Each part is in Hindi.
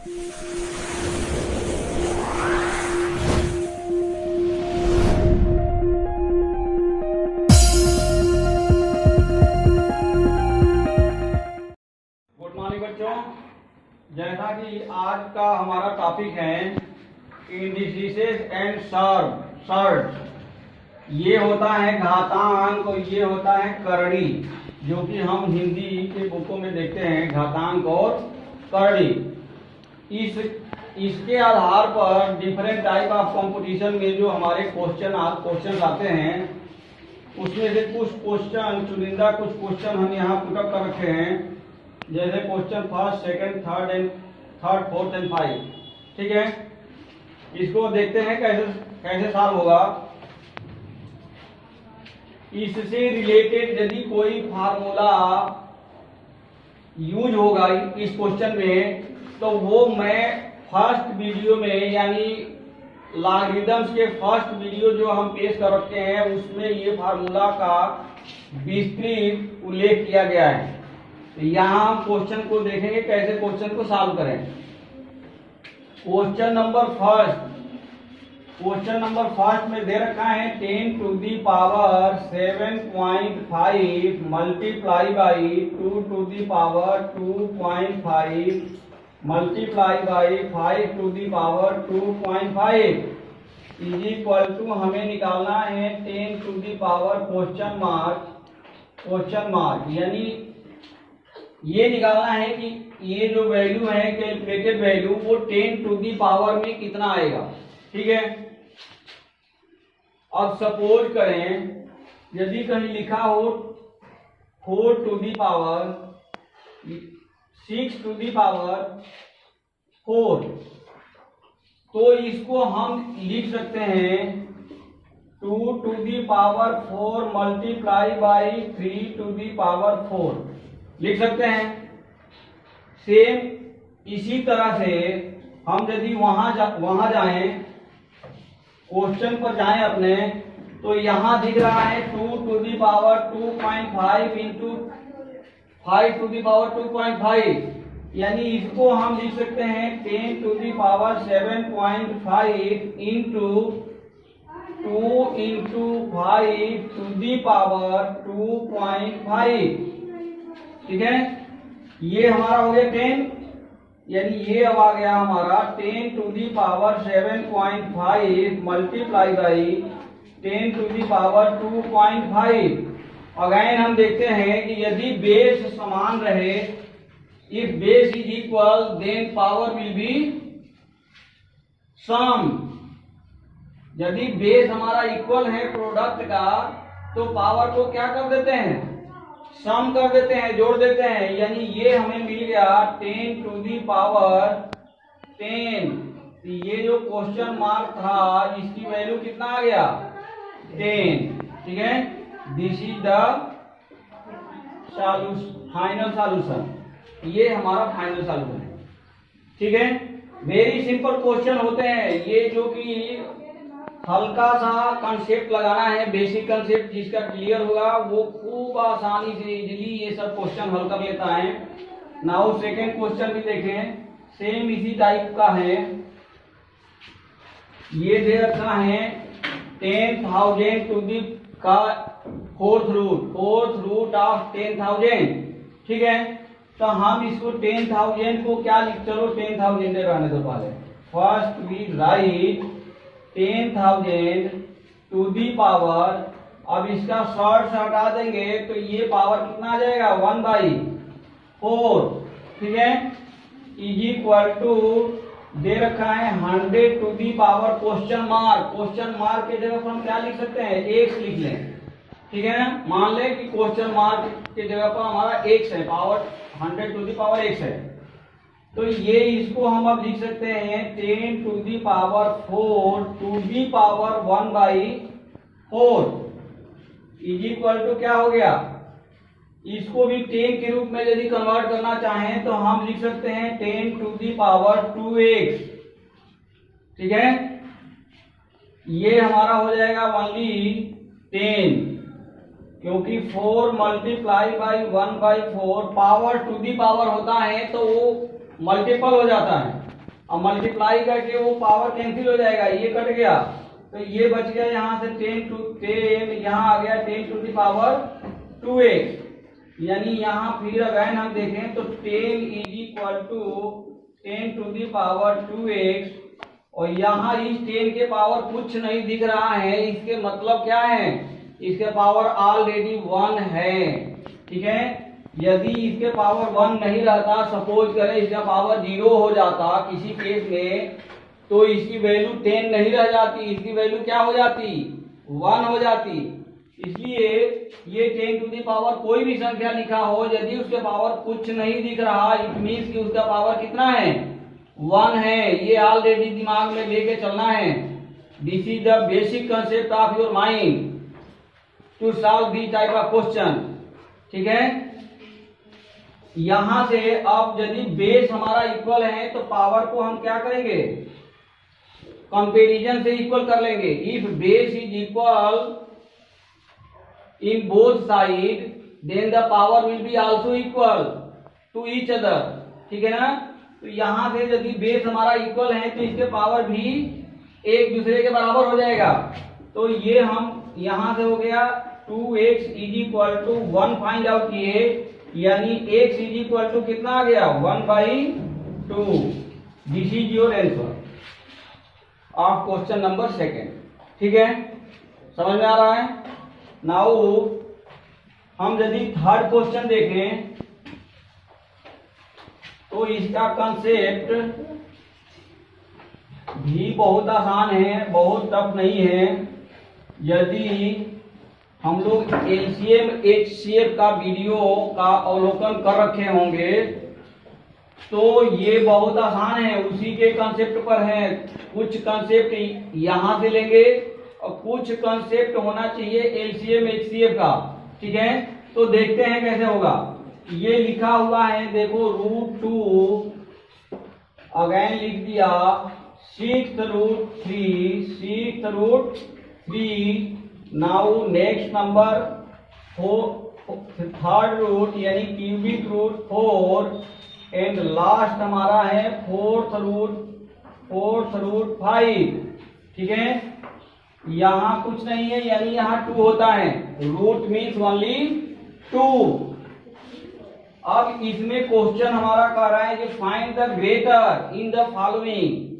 गुड मॉर्निंग बच्चों, जैसा कि आज का हमारा टॉपिक है इंडिसेस एंड सर्ज। ये होता है घातांक और ये होता है करड़ी, जो कि हम हिंदी के बुकों में देखते हैं, घातांक और करड़ी। इसके आधार पर डिफरेंट टाइप ऑफ कंपटीशन में जो हमारे क्वेश्चन आते हैं, उसमें से कुछ क्वेश्चन चुनिंदा कुछ क्वेश्चन हम यहाँ पुटअप कर रखे हैं, जैसे question first, second, third, fourth and 5। ठीक है, इसको देखते हैं कैसे सॉल्व होगा। इससे रिलेटेड यदि कोई फार्मूला यूज होगा इस क्वेश्चन में, तो वो मैं फर्स्ट वीडियो में, यानी लॉगरिथम्स के फर्स्ट वीडियो जो हम पेश कर रखे हैं, उसमें ये फार्मूला का विस्तृत उल्लेख किया गया है। तो यहाँ हम क्वेश्चन को देखेंगे कैसे क्वेश्चन को सॉल्व करें। क्वेश्चन नंबर फर्स्ट में दे रखा है 10 to the power 7.5 multiply by 2 to the power 2.5 multiply by 5 to the power 2.5 is equal to, हमें निकालना है 10 to the power question mark, यानी ये निकालना है कि ये जो वैल्यू है कैलकुलेटेड वैल्यू, वो 10 टू दी पावर में कितना आएगा। ठीक है, अब सपोज करें यदि कहीं लिखा हो 4 to the power 6 to the power 4, तो इसको हम लिख सकते हैं 2 to the power 4 multiply by 3 to the power 4 लिख सकते हैं। सेम इसी तरह से हम यदि वहां जाएं, क्वेश्चन पर जाएं अपने, तो यहां दिख रहा है 2 to the power 2.5 into 5 to the power 2.5, यानी इसको हम लिख सकते हैं 10 to the power 7.5 into 2 into 5 to the power 2.5। ठीक है, ये हमारा हो गया 10, यानी ये अब आ गया हमारा 10 to the power 7.5 multiply by 10 to the power 2.5। Again हम देखते हैं कि यदि बेस समान रहे, if base is equal, then power will be sum. यदि बेस हमारा इक्वल है प्रोडक्ट का, तो पावर को क्या कर देते हैं, सम कर देते हैं, जोड़ देते हैं। यानी ये हमें मिल गया 10 टू दी पावर 10। ये जो क्वेश्चन मार्क था, इसकी वैल्यू कितना आ गया, 10। ठीक है, this is the final solution. ये हमारा फाइनल सॉल्यूशन है। ठीक है, वेरी सिंपल क्वेश्चन होते हैं ये, जो कि हल्का सा कंसेप्ट लगाना है, बेसिक कंसेप्ट जिसका क्लियर होगा वो खूब आसानी से इजीली ये सब क्वेश्चन हल कर लेता है। नाउ सेकंड क्वेश्चन भी देखें, सेम इसी टाइप का है। ये दे रखा है 10,000 टू दी का फोर्थ रूट ऑफ 10,000। ठीक है, तो हम इसको 10,000 को क्या लिख, चलो 10,000 रहने दो पहले। First we write 10,000 to the power, अब इसका शॉर्ट हटा देंगे तो ये पावर कितना आ जाएगा, 1/4। ठीक है, इज इक्वल टू दे रखा है 100 to the power question mark के जगह पर हम क्या लिख सकते हैं, x लिख लें। ठीक है ना, मान लें कि क्वेश्चन मार्क के जगह पर हमारा x है, power 100 to the power x है, तो ये इसको हम अब लिख सकते हैं 10 to the power 4 to the power 1/4 is equal to क्या हो गया, इसको भी 10 के रूप में यदि कन्वर्ट करना चाहें तो हम लिख सकते हैं 10 टू दी पावर 2x। ठीक है, ये हमारा हो जाएगा ओनली 10, क्योंकि 4 multiply by 1/4 power to the power होता है तो वो मल्टीपल हो जाता है। अब मल्टीप्लाई करके वो पावर कैंसिल हो जाएगा, ये कट गया तो ये बच गया यहाँ से 10 यहाँ आ गया 10 टू द पावर 2x, यानी यहाँ फिर अगेन हम देखें तो 10 is equal to 10 to the power 2x, और यहाँ इस 10 के पावर कुछ नहीं दिख रहा है, इसके मतलब क्या है, इसके पावर ऑलरेडी 1 है। ठीक है, यदि इसके पावर 1 नहीं रहता, सपोज करें इसका पावर 0 हो जाता किसी केस में, तो इसकी वैल्यू 10 नहीं रह जाती, इसकी वैल्यू क्या हो जाती, 1 हो जाती। इसलिए ये 10 टू द पावर कोई भी संख्या लिखा हो, यदि उसके पावर कुछ नहीं दिख रहा, इट मीन्स कि उसका पावर कितना है, 1 है। ये ऑलरेडी दिमाग में लेके चलना है। This is the basic concept of your mind to solve this type of question. ठीक है, यहां से अब यदि बेस हमारा इक्वल है तो पावर को हम क्या करेंगे, कंपैरिजन से इक्वल कर लेंगे। If base is equal in both side then the power will be also equal to each other. ठीक है ना, तो यहां से यदि बेस हमारा इक्वल है तो इसके पावर भी एक दूसरे के बराबर हो जाएगा। तो ये हम यहां से हो गया 2x is equal to 1 find out किए, यानी x इज इक्वल टू कितना आ गया, 1/2। This is your answer of question number 2। ठीक है, समझ में आ रहा है। नाउ हम यदि थर्ड क्वेश्चन देखें तो इसका कंसेप्ट भी बहुत आसान है, बहुत टफ नहीं है। यदि हम लोग एलसीएम एचसीएफ का वीडियो का अवलोकन कर रखे होंगे तो ये बहुत आसान है, उसी के कंसेप्ट पर है। कुछ कंसेप्ट यहां से लेंगे और कुछ कंसेप्ट होना चाहिए एलसीएम एचसीएफ का। ठीक है, तो देखते हैं कैसे होगा। ये लिखा हुआ है, देखो √2, अगेन लिख दिया 6√3। Now next number third root यानी क्यूबिक रूट 4, एंड लास्ट हमारा है फोर्थ रूट 5। ठीक है, यहां कुछ नहीं है, यानी यहां 2 होता है, रूट मीन्स ओनली 2। अब इसमें क्वेश्चन हमारा कह रहा है कि find the greater in the following,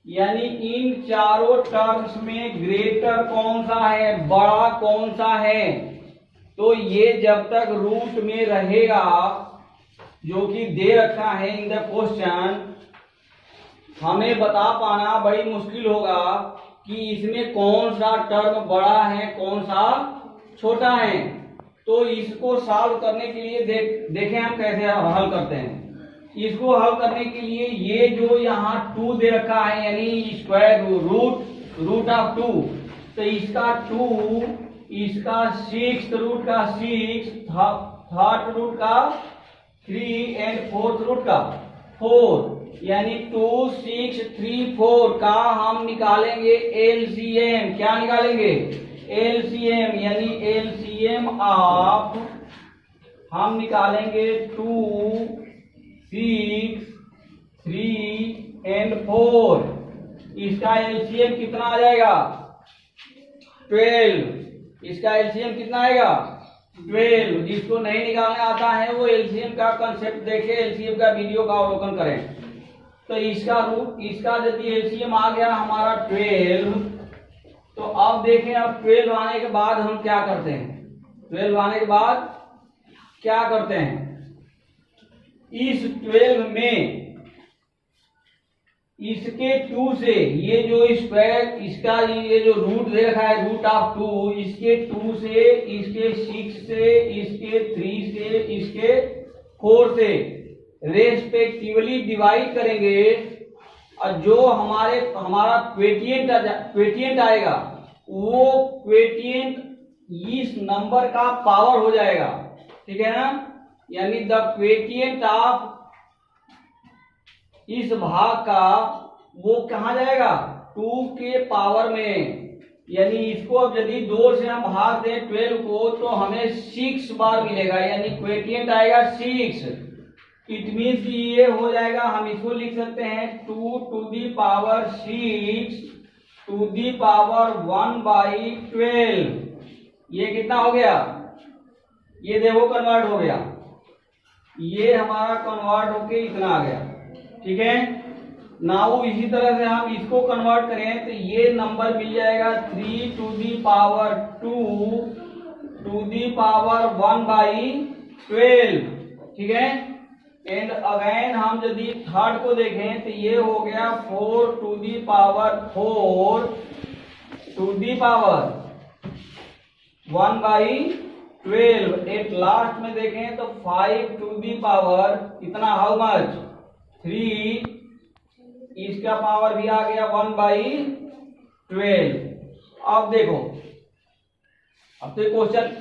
यानी इन चारों टर्म्स में ग्रेटर कौन सा है, बड़ा कौन सा है। तो ये जब तक रूट में रहेगा, जो कि दे रखा है इन द क्वेश्चन, हमें बता पाना बड़ी मुश्किल होगा कि इसमें कौन सा टर्म बड़ा है कौन सा छोटा है। तो इसको सॉल्व करने के लिए देखें हम कैसे हल करते हैं। इसको हल करने के लिए ये जो यहाँ 2 दे रखा है, यानी स्क्वायर रूट ऑफ 2, तो इसका 2, इसका 6th रूट का 6, थर्ड रूट का 3 एंड फोर्थ रूट का 4, यानी 2, 6, 3, 4 का हम निकालेंगे एलसीएम। क्या निकालेंगे, एलसीएम, यानी एलसीएम ऑफ हम निकालेंगे 2, 6, 3 एंड 4। इसका एलसीएम कितना आ जाएगा, 12। इसका एलसीएम कितना आएगा, 12। जिसको नहीं निकालने आता है वो एलसीएम का कंसेप्ट देखे, एलसीएम का वीडियो का अवलोकन करें। तो इसका यदि एलसीएम आ गया हमारा 12, तो अब देखें, अब 12 आने के बाद हम क्या करते हैं। 12 आने के बाद क्या करते हैं, इस 12 में इसके 2 से, ये जो स्क्वायर इसका ये जो रूट दे रखा है रूट ऑफ 2, इसके 2 से, इसके 6 से, इसके 3 से, इसके 4 से रेस्पेक्टिवली डिवाइड करेंगे, और जो हमारा क्वेटिएंट आएगा वो क्वेटिएंट इस नंबर का पावर हो जाएगा। ठीक है ना, यानी द क्वेटिएंट ऑफ इस भाग का वो कहाँ जाएगा, 2 के पावर में। यानी इसको अब यदि 2 से हम भाग दें 12 को तो हमें 6 बार मिलेगा, यानी क्वेटिएंट आएगा 6। इट मीन्स ये हो जाएगा, हम इसको लिख सकते हैं 2 to the power 6 to the power 1/12। ये कितना हो गया, ये देखो कन्वर्ट हो गया, ये हमारा कन्वर्ट होके इतना आ गया। ठीक है, नाउ इसी तरह से हम इसको कन्वर्ट करें तो ये नंबर मिल जाएगा 3 to the power 2 to the power 1/12। ठीक है, एंड अगेन हम यदि थर्ड को देखें तो ये हो गया 4 to the power 4 to the power 1/12। At last में देखें तो 5 टू दी पावर कितना, हाउ मच, 3, इसका पावर भी आ गया 1/12। अब देखो, अब तो क्वेश्चन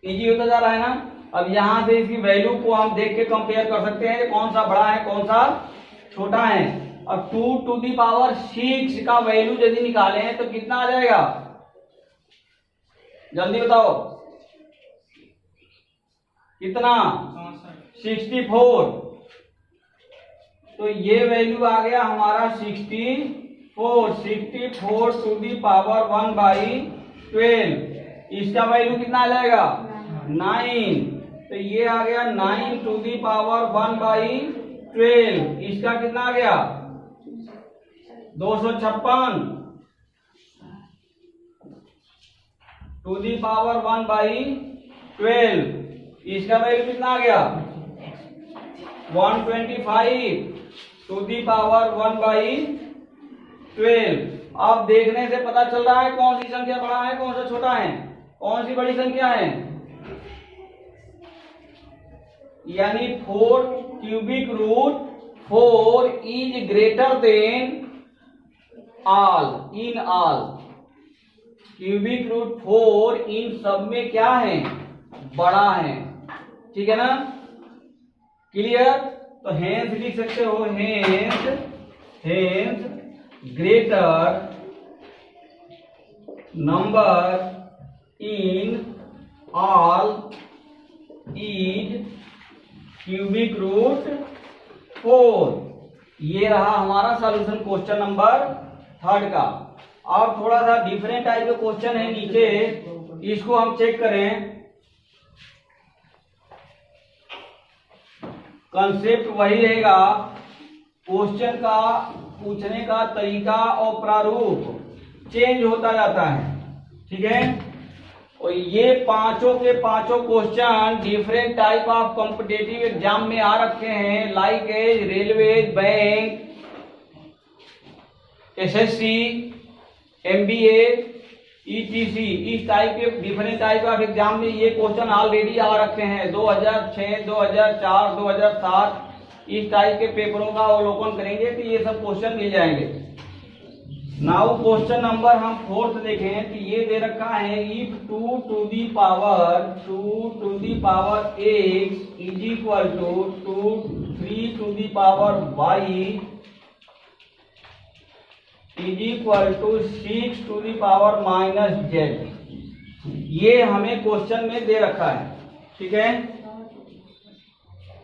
इजी होता जा रहा है ना। अब यहां से इसकी वैल्यू को हम देख के कंपेयर कर सकते हैं कौन सा बड़ा है कौन सा छोटा है। अब 2 टू दी पावर 6 का वैल्यू यदि निकालें तो कितना आ जाएगा, जल्दी बताओ कितना, 64। तो ये वैल्यू आ गया हमारा 64 टू दी पावर 1/12। इसका वैल्यू कितना आ जाएगा, 9। तो ये आ गया 9 टू दी पावर 1/12। इसका कितना आ गया, 256 टू दी पावर 1/12। इसका वैल्यू कितना आ गया, 125 टू दी पावर 1/12। अब देखने से पता चल रहा है कौन सी संख्या बड़ा है कौन सा छोटा है, कौन सी बड़ी संख्या है, यानी 4 cubic root 4 is greater than all in all. Cubic root 4 इन सब में क्या है, बड़ा है। ठीक है ना, क्लियर। तो हेंस लिख सकते हो, hence greater number in all is cubic root 4। ये रहा हमारा सॉल्यूशन क्वेश्चन नंबर 3 का। और थोड़ा सा डिफरेंट टाइप का क्वेश्चन है नीचे, इसको हम चेक करें। कंसेप्ट वही रहेगा, क्वेश्चन का पूछने का तरीका और प्रारूप चेंज होता जाता है। ठीक है, और ये पांचों के पांचों question different type of competitive exam में आ रखे हैं, like as railway, bank, SSC, MBA, ETC. इस टाइप के डिफरेंट टाइप ऑफ एग्जाम में ये क्वेश्चन ऑलरेडी आ रखे हैं। 2006, 2004, 2007 इस टाइप के पेपरों का अवलोकन करेंगे तो ये सब क्वेश्चन मिल जाएंगे। नाउ क्वेश्चन नंबर हम 4 देखें तो ये दे रखा है, if 2 to the power x is equal to 3 to the power y is equal to 6 to the power -z। ये हमें क्वेश्चन में दे रखा है। ठीक है,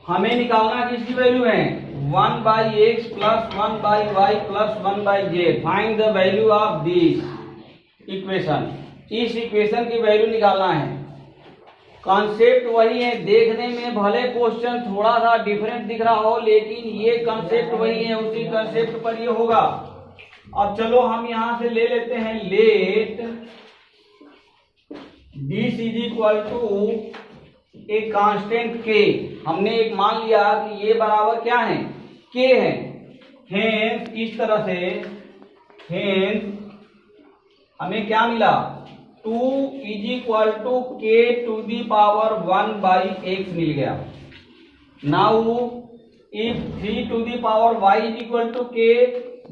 हमें निकालना किसकी वैल्यू है, 1/x plus 1/y plus 1/z। Find the value of this equation. इस इक्वेशन की वैल्यू निकालना है। कॉन्सेप्ट वही है, देखने में भले क्वेश्चन थोड़ा सा डिफरेंट दिख रहा हो लेकिन ये कॉन्सेप्ट वही है, उसी कॉन्सेप्ट पर ये होगा। अब चलो हम यहां से ले लेते हैं, let this is equal to एक कांस्टेंट k। हमने एक मान लिया कि ये बराबर क्या है, k है। हेंस इस तरह से, हेंस हमें क्या मिला, 2 is equal to k to the power 1/x मिल गया। Now if 3 to the power y is equal to k,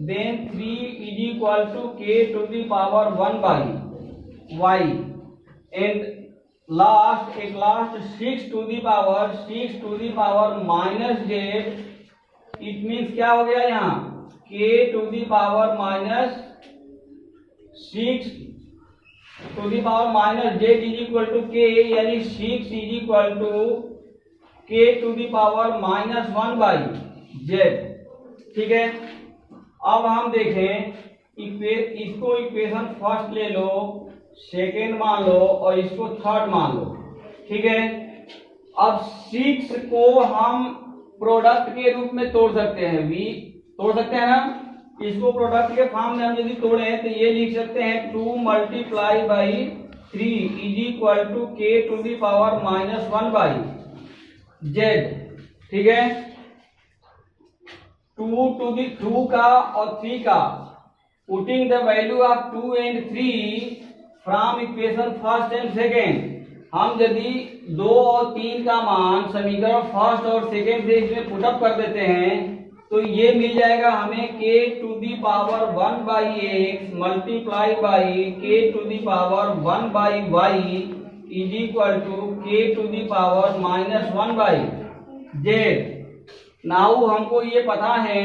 then 3 is equal to k to the power 1/y and last 6 to the power -z। It means क्या हो गया यहाँ, k to the power -6 to the power -z is equal to k, यानी 6 is equal to k to the power minus 1 by z. ठीक है, अब हम देखें इसको इक्वेशन फर्स्ट ले लो, सेकेंड मान लो और इसको थर्ड मान लो। ठीक है, अब 6 को हम प्रोडक्ट के रूप में तोड़ सकते हैं, v तोड़ सकते हैं ना। इसको प्रोडक्ट के फॉर्म में हम यदि तोड़े तो ये लिख सकते हैं 2 multiply by 3 is equal to k to the power minus 1 by z. ठीक है, 2 टू दी 2 का और 3 का, putting the value of 2 and 3 from equation first and second, हम यदि 2 और 3 का मान समीकरण फर्स्ट और सेकेंड से इसमें पुटअप कर देते हैं तो ये मिल जाएगा हमें k to the power 1 by x multiply by k to the power 1 by Y is equal to k to the power minus 1 by z. Now हमको ये पता है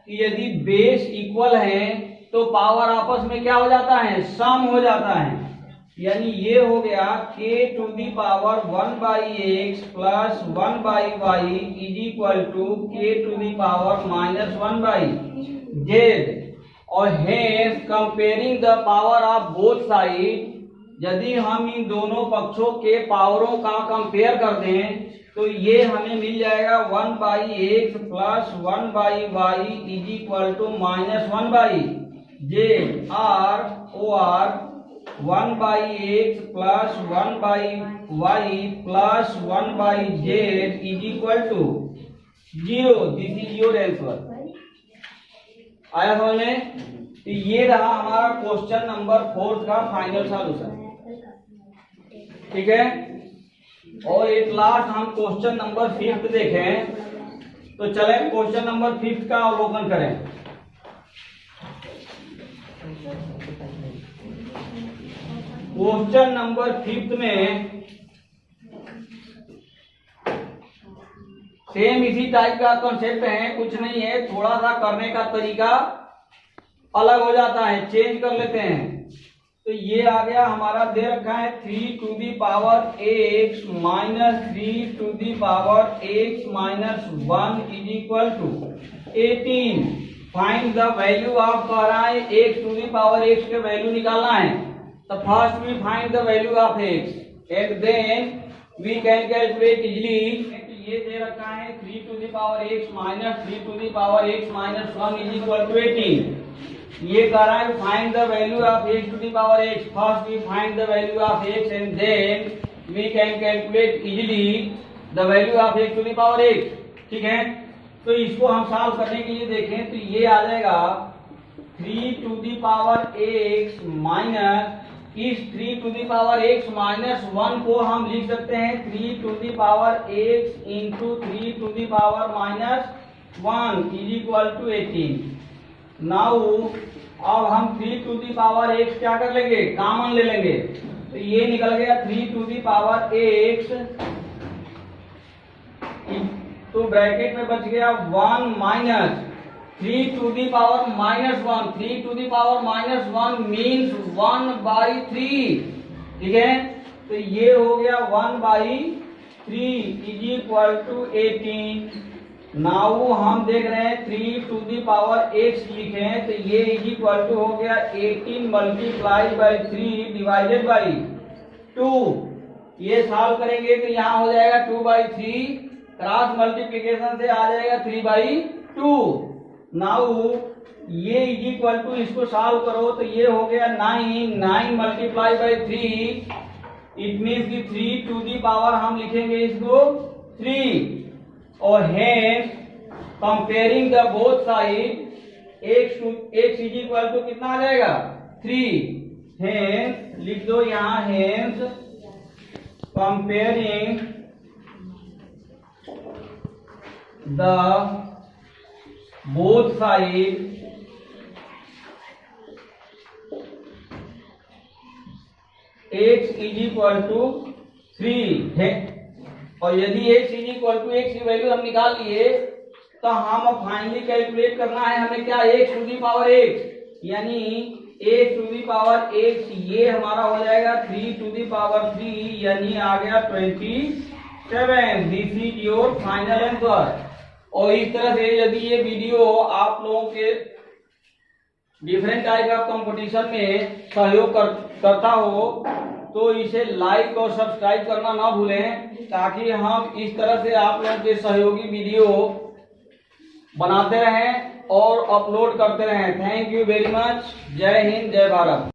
कि यदि बेस इक्वल है तो पावर आपस में क्या हो जाता है, सम हो जाता है। यानी ये हो गया k to the power 1 by x plus 1 by Y is equal to k to the power minus 1 by Z. और hence comparing the power of both side, यदि हम इन दोनों पक्षों के पावरों का कंपेयर कर दें तो ये हमें मिल जाएगा 1 by x plus 1 by Y is equal to minus 1 by z. R O R 1 by x plus 1 by y plus 1 by z is equal to 0। This is your answer. आया समझ में? तो ये रहा हमारा क्वेश्चन नंबर 4 का फाइनल सॉल्यूशन। ठीक है, और एट लास्ट हम क्वेश्चन नंबर 5 देखें। तो चले क्वेश्चन नंबर 5 का अवलोकन करें। क्वेश्चन नंबर 5 में सेम इसी टाइप का कॉन्सेप्ट है, कुछ नहीं है, थोड़ा सा करने का तरीका अलग हो जाता है, चेंज कर लेते हैं। तो ये आ गया हमारा, दे रखा है 3 to the power x minus 3 to the power x minus 1 is equal to 18। Find the value of, कह रहा है x to the power x के वैल्यू निकालना है। तो first we find the value of x and then we can calculate easily. ये दे रखा है 3 to the power x minus 3 to the power x minus 1 is equal to 18। ये कह रहा है find the value of x to the power x. First we find the value of x and then we can calculate easily the value of x to the power x. ठीक है, तो इसको हम सॉल्व करने के लिए देखें तो ये आ जाएगा 3 to the power x minus, इस 3 to the power x minus 1 को हम लिख सकते हैं 3 to the power x into 3 to the power minus 1 is equal to 18। Now अब हम 3 टू दी पावर एक्स क्या कर लेंगे, कॉमन ले लेंगे। तो ये निकल गया 3 टू दी पावर एक्स, तो ब्रैकेट में बच गया 1 माइनस 3 to the power minus 1। 3 to the power minus 1 means 1 by 3। ठीक है, तो ये हो गया 1 by 3 is equal to 18। Now हम देख रहे हैं 3 टू दी पावर एक्स लिखे हैं तो ये इज इक्वल टू हो गया 18 मल्टीप्लाई बाई 3 डिवाइडेड बाई 2। ये सॉल्व करेंगे तो यहाँ हो जाएगा 2 बाई 3, क्रॉस मल्टीप्लीकेशन से आ जाएगा 3 बाई 2। नाउ ये इज इक्वल टू, इसको सॉल्व करो तो ये हो गया 9 मल्टीप्लाई बाई 3, इट मीन्स कि 3 टू दी पावर हम लिखेंगे इसको 3। और hence comparing the both side x is equal to कितना आ जाएगा 3। हेंस लिख दो यहाँ, hence comparing the both side x is equal to 3 है। और यदि x is equal to x की वैल्यू हम निकाल लिए तो हम फाइनली कैलकुलेट करना है हमें क्या, x to the power x, यानी x to the power x ये हमारा हो जाएगा 3 टू दी पावर 3, यानी आ गया 24। 7 this is your final answer. और इस तरह से यदि ये वीडियो आप लोगों के डिफरेंट टाइप ऑफ कंपटीशन में सहयोग करता हो तो इसे लाइक और सब्सक्राइब करना ना भूलें, ताकि हम इस तरह से आप लोगों के सहयोगी वीडियो बनाते रहें और अपलोड करते रहें। Thank you very much. जय हिंद, जय भारत।